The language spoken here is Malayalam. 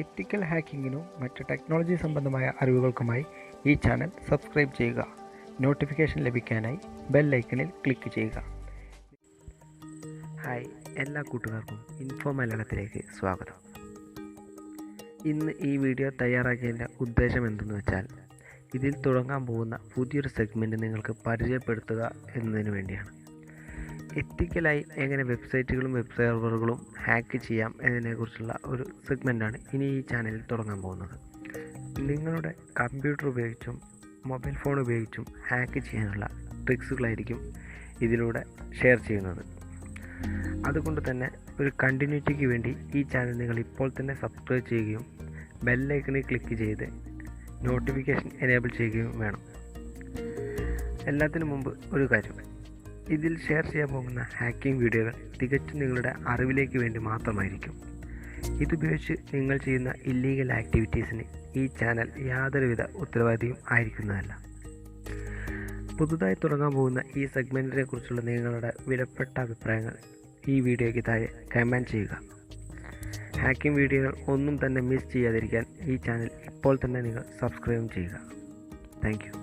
എത്തിക്കൽ ഹാക്കിങ്ങിനും മറ്റ് ടെക്നോളജി സംബന്ധമായ അറിവുകൾക്കുമായി ഈ ചാനൽ സബ്സ്ക്രൈബ് ചെയ്യുക. നോട്ടിഫിക്കേഷൻ ലഭിക്കാനായി ബെൽ ഐക്കണിൽ ക്ലിക്ക് ചെയ്യുക. ഹായ്, എല്ലാ കൂട്ടുകാർക്കും ഇൻഫോ മലയാളത്തിലേക്ക് സ്വാഗതം. ഇന്ന് ഈ വീഡിയോ തയ്യാറാക്കിയതിൻ്റെ ഉദ്ദേശം എന്തെന്ന് വെച്ചാൽ, ഇതിൽ തുടങ്ങാൻ പോകുന്ന പുതിയൊരു സെഗ്മെൻറ്റ് നിങ്ങൾക്ക് പരിചയപ്പെടുത്തുക എന്നതിന് വേണ്ടിയാണ്. എത്തിക്കലായി എങ്ങനെ വെബ്സൈറ്റുകളും വെബ് സെർവറുകളും ഹാക്ക് ചെയ്യാം എന്നതിനെക്കുറിച്ചുള്ള ഒരു സെഗ്മെൻറ്റാണ് ഇനി ഈ ചാനലിൽ തുടങ്ങാൻ പോകുന്നത്. നിങ്ങളുടെ കമ്പ്യൂട്ടർ ഉപയോഗിച്ചും മൊബൈൽ ഫോൺ ഉപയോഗിച്ചും ഹാക്ക് ചെയ്യാനുള്ള ട്രിക്സുകളായിരിക്കും ഇതിലൂടെ ഷെയർ ചെയ്യുന്നത്. അതുകൊണ്ട് തന്നെ ഒരു കണ്ടിന്യൂറ്റിക്ക് വേണ്ടി ഈ ചാനൽ നിങ്ങൾ ഇപ്പോൾ തന്നെ സബ്സ്ക്രൈബ് ചെയ്യുകയും ബെല്ലൈക്കണിൽ ക്ലിക്ക് ചെയ്ത് നോട്ടിഫിക്കേഷൻ എനേബിൾ ചെയ്യുകയും വേണം. എല്ലാത്തിനു മുമ്പ് ഒരു കാര്യം, ഇതിൽ ഷെയർ ചെയ്യാൻ പോകുന്ന ഹാക്കിംഗ് വീഡിയോകൾ തികച്ചും നിങ്ങളുടെ അറിവിലേക്ക് വേണ്ടി മാത്രമായിരിക്കും. ഇതുപയോഗിച്ച് നിങ്ങൾ ചെയ്യുന്ന ഇല്ലീഗൽ ആക്ടിവിറ്റീസിന് ഈ ചാനൽ യാതൊരുവിധ ഉത്തരവാദിയും ആയിരിക്കുന്നതല്ല. പുതുതായി തുടങ്ങാൻ പോകുന്ന ഈ സെഗ്മെൻറ്റിനെ കുറിച്ചുള്ള നിങ്ങളുടെ വിലപ്പെട്ട അഭിപ്രായങ്ങൾ ഈ വീഡിയോയ്ക്ക് താഴെ കമൻറ്റ് ചെയ്യുക. ഹാക്കിംഗ് വീഡിയോകൾ ഒന്നും തന്നെ മിസ് ചെയ്യാതിരിക്കാൻ ഈ ചാനൽ ഇപ്പോൾ തന്നെ നിങ്ങൾ സബ്സ്ക്രൈബ് ചെയ്യുക. Thank you.